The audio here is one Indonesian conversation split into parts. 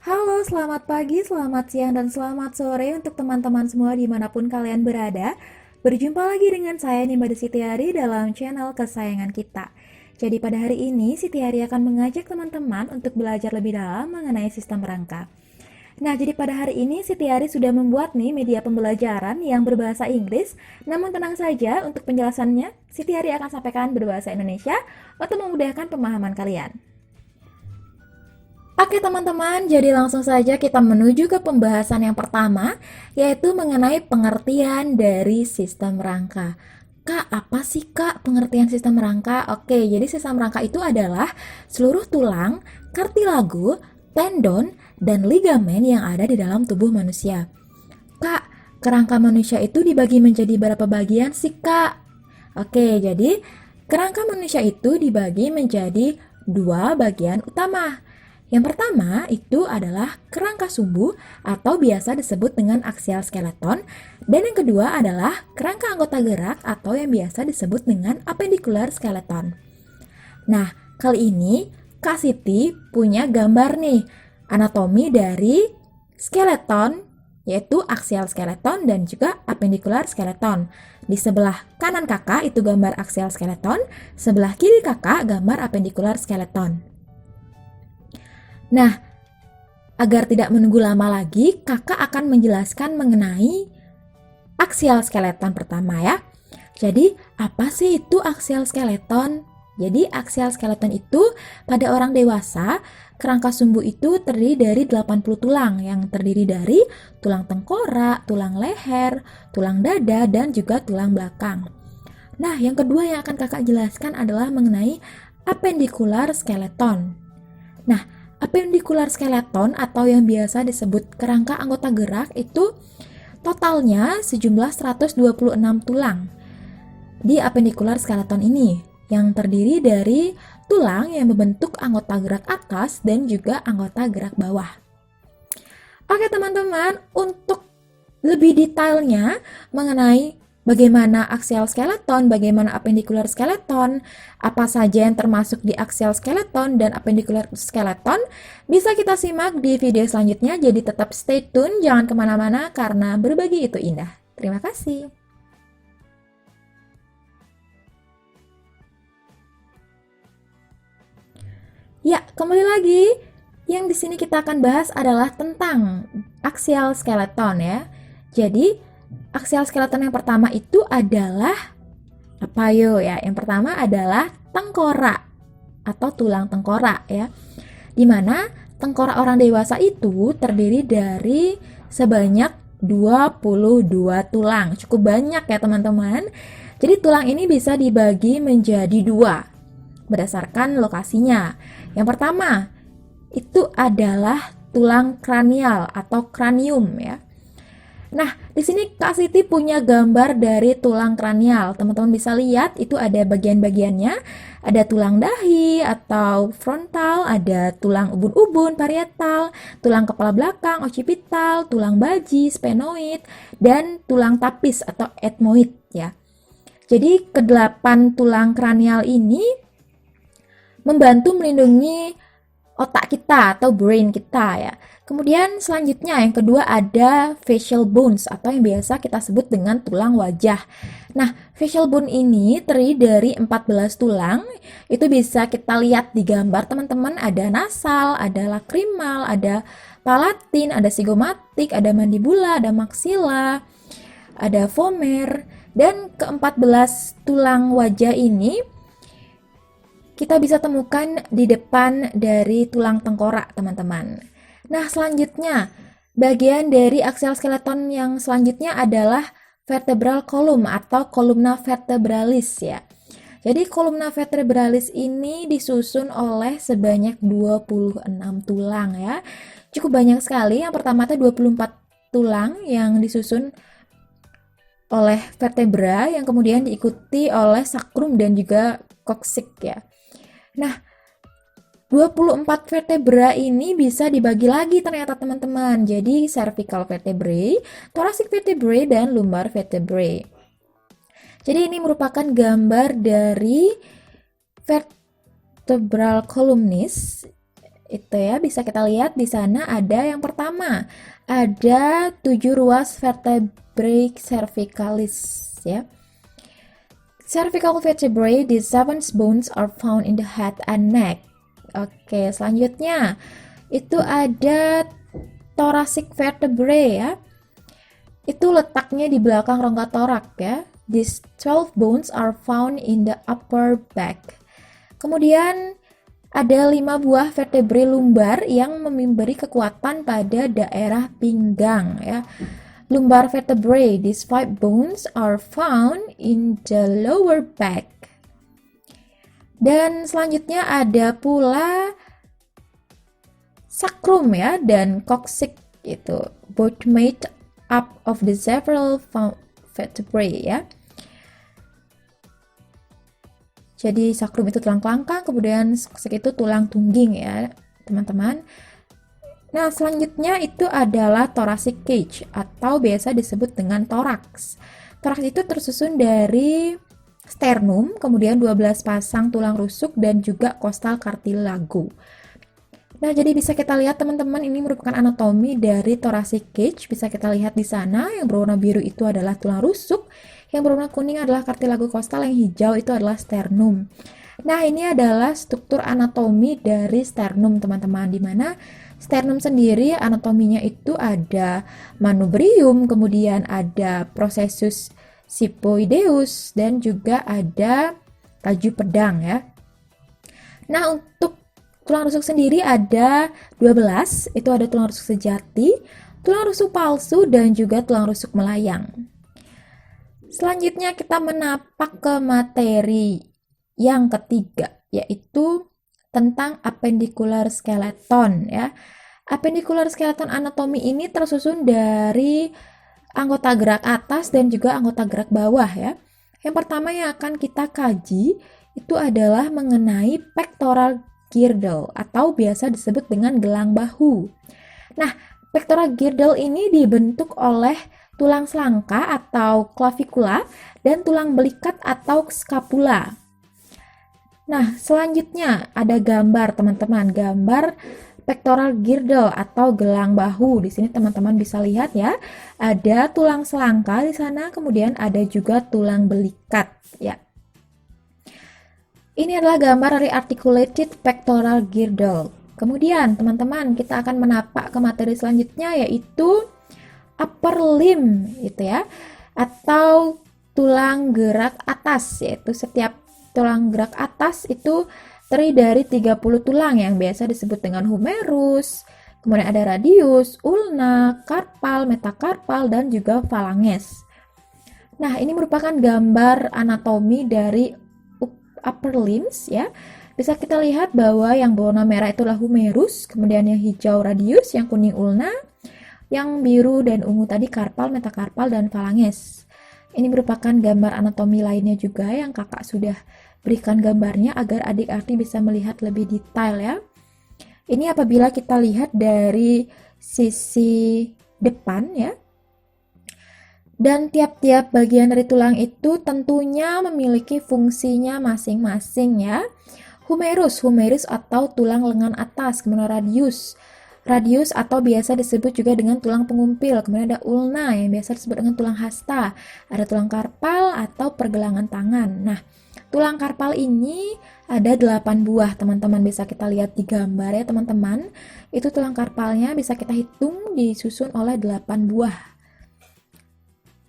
Halo, selamat pagi, selamat siang, dan selamat sore untuk teman-teman semua dimanapun kalian berada. Berjumpa lagi dengan saya Nimba Sitiari dalam channel kesayangan kita. Jadi pada hari ini, Sitiari akan mengajak teman-teman untuk belajar lebih dalam mengenai sistem rangka. Nah, jadi pada hari ini Sitiari sudah membuat nih media pembelajaran yang berbahasa Inggris. Namun tenang saja, untuk penjelasannya, Sitiari akan sampaikan berbahasa Indonesia untuk memudahkan pemahaman kalian. Oke teman-teman, jadi langsung saja kita menuju ke pembahasan yang pertama, yaitu mengenai pengertian dari sistem rangka. Kak, apa sih Kak pengertian sistem rangka? Oke, jadi sistem rangka itu adalah seluruh tulang, kartilago, tendon, dan ligamen yang ada di dalam tubuh manusia. Kak, kerangka manusia itu dibagi menjadi berapa bagian sih Kak? Oke, jadi kerangka manusia itu dibagi menjadi dua bagian utama. Yang pertama itu adalah kerangka sumbu atau biasa disebut dengan aksial skeleton, dan yang kedua adalah kerangka anggota gerak atau yang biasa disebut dengan appendicular skeleton. Nah, kali ini Kak Siti punya gambar nih anatomi dari skeleton, yaitu aksial skeleton dan juga appendicular skeleton. Di sebelah kanan kakak itu gambar aksial skeleton, sebelah kiri kakak gambar appendicular skeleton. Nah, agar tidak menunggu lama lagi, kakak akan menjelaskan mengenai aksial skeleton pertama ya. Jadi, apa sih itu aksial skeleton? Jadi, aksial skeleton itu pada orang dewasa, kerangka sumbu itu terdiri dari 80 tulang yang terdiri dari tulang tengkorak, tulang leher, tulang dada, dan juga tulang belakang. Nah, yang kedua yang akan kakak jelaskan adalah mengenai appendicular skeleton. Nah, appendicular skeleton atau yang biasa disebut kerangka anggota gerak itu totalnya sejumlah 126 tulang di appendicular skeleton ini yang terdiri dari tulang yang membentuk anggota gerak atas dan juga anggota gerak bawah. Oke teman-teman, untuk lebih detailnya mengenai bagaimana aksial skeleton, bagaimana appendicular skeleton, apa saja yang termasuk di aksial skeleton dan appendicular skeleton, bisa kita simak di video selanjutnya. Jadi tetap stay tune, jangan kemana-mana karena berbagi itu indah. Terima kasih. Ya, kembali lagi. Yang di sini kita akan bahas adalah tentang aksial skeleton ya. Jadi, aksial skeleton yang pertama itu adalah apa yo ya? Yang pertama adalah tengkorak atau tulang tengkorak ya. Dimana tengkorak orang dewasa itu terdiri dari sebanyak 22 tulang. Cukup banyak ya teman-teman. Jadi tulang ini bisa dibagi menjadi dua berdasarkan lokasinya. Yang pertama itu adalah tulang kranial atau kranium ya. Nah, di sini Kak Siti punya gambar dari tulang kranial. Teman-teman bisa lihat itu ada bagian-bagiannya. Ada tulang dahi atau frontal, ada tulang ubun-ubun, parietal, tulang kepala belakang, occipital, tulang baji, sphenoid, dan tulang tapis atau ethmoid ya. Jadi, kedelapan tulang kranial ini membantu melindungi otak kita atau brain kita ya. Kemudian selanjutnya yang kedua ada facial bones atau yang biasa kita sebut dengan tulang wajah. Nah, facial bone ini terdiri dari 14 tulang. Itu bisa kita lihat di gambar teman-teman, ada nasal, ada lacrimal, ada palatin, ada sigomatik, ada mandibula, ada maxilla, ada vomer, dan ke-14 tulang wajah ini kita bisa temukan di depan dari tulang tengkorak, teman-teman. Nah, selanjutnya, bagian dari aksial skeleton yang selanjutnya adalah vertebral column atau columna vertebralis ya. Jadi, columna vertebralis ini disusun oleh sebanyak 26 tulang ya. Cukup banyak sekali. Yang pertama itu 24 tulang yang disusun oleh vertebra yang kemudian diikuti oleh sacrum dan juga coccyx ya. Nah, 24 vertebra ini bisa dibagi lagi ternyata teman-teman. Jadi cervical vertebrae, thoracic vertebrae, dan lumbar vertebrae. Jadi ini merupakan gambar dari vertebral columnis Itu ya, bisa kita lihat di sana ada yang pertama, ada 7 ruas vertebrae cervicalis ya. Cervical vertebrae, the seven bones are found in the head and neck. Oke, selanjutnya itu ada thoracic vertebrae ya. Itu letaknya di belakang rongga torak ya. These 12 bones are found in the upper back. Kemudian ada 5 buah vertebrae lumbar yang memberi kekuatan pada daerah pinggang ya. Lumbar vertebrae, these 5 bones are found in the lower back. Dan selanjutnya ada pula sacrum ya dan coccyx itu, both made up of the several vertebrae ya. Jadi sacrum itu tulang kelangkang, kemudian coccyx itu tulang tungging ya, teman-teman. Nah, selanjutnya itu adalah thoracic cage atau biasa disebut dengan toraks. Toraks itu tersusun dari sternum, kemudian 12 pasang tulang rusuk dan juga costal cartilago. Nah, jadi bisa kita lihat teman-teman, ini merupakan anatomi dari thoracic cage. Bisa kita lihat di sana, yang berwarna biru itu adalah tulang rusuk, yang berwarna kuning adalah cartilago costal, yang hijau itu adalah sternum. Nah, ini adalah struktur anatomi dari sternum, teman-teman, di mana sternum sendiri anatominya itu ada manubrium, kemudian ada processus xiphoideus, dan juga ada raju pedang ya. Nah, untuk tulang rusuk sendiri ada 12, itu ada tulang rusuk sejati, tulang rusuk palsu, dan juga tulang rusuk melayang. Selanjutnya kita menapak ke materi yang ketiga, yaitu tentang appendicular skeleton ya. Appendicular skeleton anatomi ini tersusun dari anggota gerak atas dan juga anggota gerak bawah ya. Yang pertama yang akan kita kaji itu adalah mengenai pectoral girdle atau biasa disebut dengan gelang bahu. Nah, pectoral girdle ini dibentuk oleh tulang selangka atau clavicula dan tulang belikat atau scapula. Nah, selanjutnya ada gambar teman-teman, gambar pectoral girdle atau gelang bahu. Di sini teman-teman bisa lihat ya, ada tulang selangka di sana, kemudian ada juga tulang belikat ya. Ini adalah gambar dari articulated pectoral girdle. Kemudian teman-teman, kita akan menapak ke materi selanjutnya, yaitu upper limb gitu ya, atau tulang gerak atas, yaitu setiap tulang gerak atas itu terdiri dari 30 tulang yang biasa disebut dengan humerus, kemudian ada radius, ulna, karpal, metakarpal, dan juga phalanges. Nah, ini merupakan gambar anatomi dari upper limbs ya. Bisa kita lihat bahwa yang berwarna merah itulah humerus, kemudian yang hijau radius, yang kuning ulna, yang biru dan ungu tadi karpal, metakarpal, dan phalanges. Ini merupakan gambar anatomi lainnya juga yang kakak sudah berikan gambarnya agar adik-adik bisa melihat lebih detail ya. Ini apabila kita lihat dari sisi depan ya. Dan tiap-tiap bagian dari tulang itu tentunya memiliki fungsinya masing-masing ya. Humerus atau tulang lengan atas, kemudian radius atau biasa disebut juga dengan tulang pengumpil, kemudian ada ulna yang biasa disebut dengan tulang hasta, ada tulang karpal atau pergelangan tangan. Nah, tulang karpal ini ada 8 buah, teman-teman bisa kita lihat di gambar ya teman-teman. Itu tulang karpalnya bisa kita hitung disusun oleh 8 buah.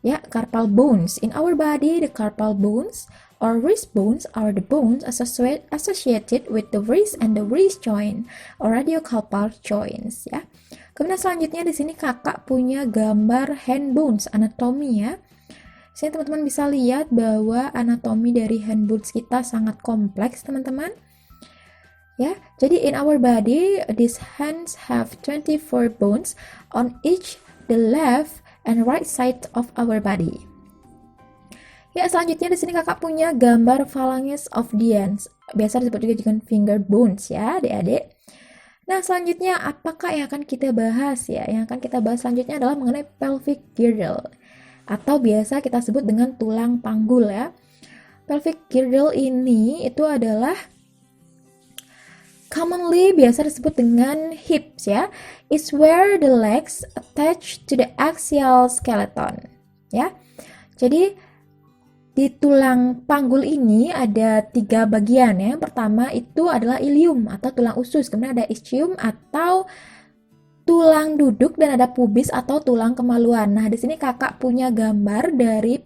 Ya, carpal bones. In our body, the carpal bones or wrist bones are the bones associated with the wrist and the wrist joint or radiocarpal joints ya. Kemudian selanjutnya di sini kakak punya gambar hand bones anatomi ya. Sini teman-teman bisa lihat bahwa anatomi dari hand bones kita sangat kompleks teman-teman. Ya, jadi in our body these hands have 24 bones on each the left and right side of our body. Ya, selanjutnya di sini kakak punya gambar phalanges of the hands. Biasa disebut juga dengan finger bones ya, adik-adik. Nah, selanjutnya apakah yang akan kita bahas ya? Yang akan kita bahas selanjutnya adalah mengenai pelvic girdle atau biasa kita sebut dengan tulang panggul ya. Pelvic girdle ini itu adalah commonly biasa disebut dengan hips ya. It's where the legs attach to the axial skeleton. Ya. Jadi di tulang panggul ini ada 3 bagian ya. Yang pertama itu adalah ilium atau tulang usus, kemudian ada ischium atau tulang duduk, dan ada pubis atau tulang kemaluan. Nah, di sini kakak punya gambar dari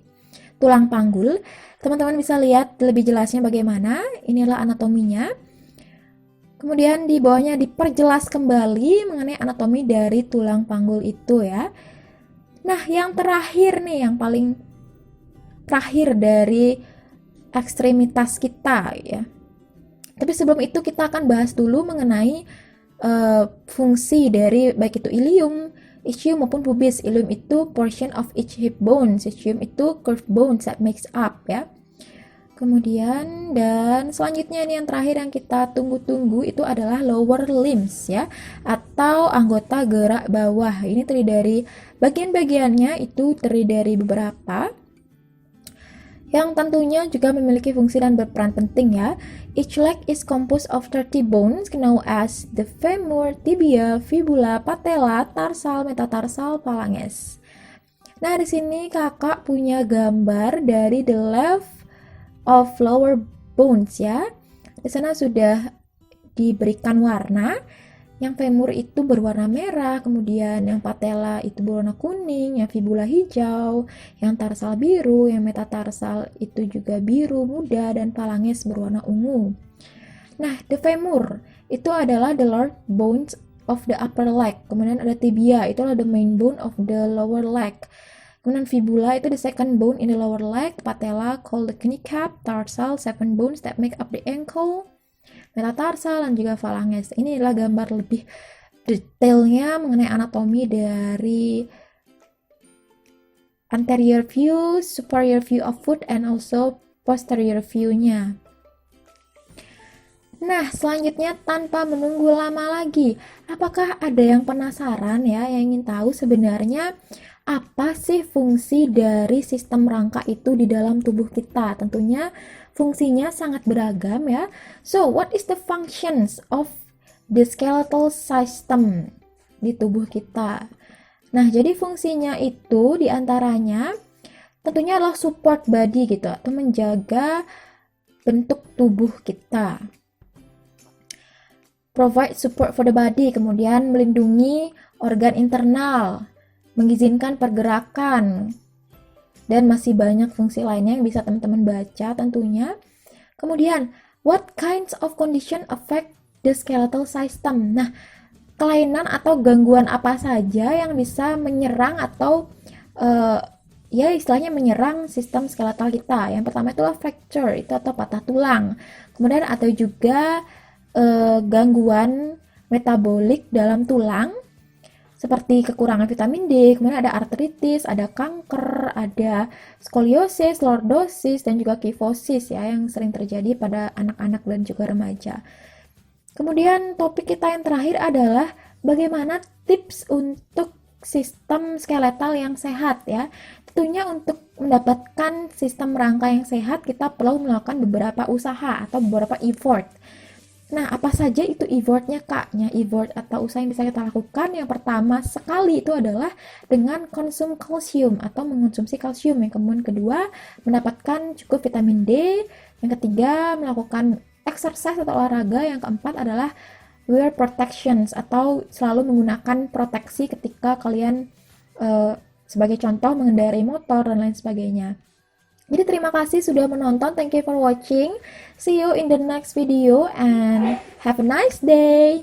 tulang panggul. Teman-teman bisa lihat lebih jelasnya bagaimana. Inilah anatominya. Kemudian di bawahnya diperjelas kembali mengenai anatomi dari tulang panggul itu ya. Nah, yang terakhir nih, yang paling terakhir dari ekstremitas kita ya. Tapi sebelum itu kita akan bahas dulu mengenai fungsi dari baik itu ilium, ischium maupun pubis. Ilium itu portion of each hip bone, ischium itu curved bones that makes up ya. Kemudian dan selanjutnya ini yang terakhir yang kita tunggu-tunggu itu adalah lower limbs ya, atau anggota gerak bawah. Ini terdiri dari bagian-bagiannya itu terdiri dari beberapa yang tentunya juga memiliki fungsi dan berperan penting ya. Each leg is composed of 30 bones known as the femur, tibia, fibula, patella, tarsal, metatarsal, phalanges. Nah, di sini kakak punya gambar dari the left of lower bones ya. Di sana sudah diberikan warna. Yang femur itu berwarna merah, kemudian yang patella itu berwarna kuning, yang fibula hijau, yang tarsal biru, yang metatarsal itu juga biru muda, dan phalanges berwarna ungu. Nah, the femur itu adalah the large bones of the upper leg. Kemudian ada tibia, itu adalah the main bone of the lower leg. Kemudian fibula itu the second bone in the lower leg, patella called the kneecap, tarsal, 7 bones that make up the ankle, metatarsal, dan juga phalanges. Ini adalah gambar lebih detailnya mengenai anatomi dari anterior view, superior view of foot, and also posterior view-nya. Nah, selanjutnya tanpa menunggu lama lagi, apakah ada yang penasaran ya, yang ingin tahu sebenarnya apa sih fungsi dari sistem rangka itu di dalam tubuh kita? Tentunya fungsinya sangat beragam ya. So, what is the functions of the skeletal system di tubuh kita? Nah, jadi fungsinya itu diantaranya tentunya adalah support body gitu, atau menjaga bentuk tubuh kita. Provide support for the body, kemudian melindungi organ internal, mengizinkan pergerakan, dan masih banyak fungsi lainnya yang bisa teman-teman baca tentunya. Kemudian, what kinds of condition affect the skeletal system? Nah, kelainan atau gangguan apa saja yang bisa menyerang atau ya istilahnya menyerang sistem skeletal kita? Yang pertama itulah fracture, itu atau patah tulang. Kemudian atau juga gangguan metabolik dalam tulang, seperti kekurangan vitamin D, kemudian ada artritis, ada kanker, ada skoliosis, lordosis, dan juga kifosis ya, yang sering terjadi pada anak-anak dan juga remaja. Kemudian topik kita yang terakhir adalah bagaimana tips untuk sistem skeletal yang sehat ya. Tentunya untuk mendapatkan sistem rangka yang sehat, kita perlu melakukan beberapa usaha atau beberapa effort. Nah, apa saja itu effortnya kaknya? Effort atau usaha yang bisa kita lakukan, yang pertama sekali itu adalah dengan konsum kalsium atau mengonsumsi kalsium. Yang kemudian kedua, mendapatkan cukup vitamin D. Yang ketiga, melakukan exercise atau olahraga. Yang keempat adalah wear protections atau selalu menggunakan proteksi ketika kalian sebagai contoh mengendarai motor dan lain sebagainya. Jadi terima kasih sudah menonton. Thank you for watching. See you in the next video and have a nice day.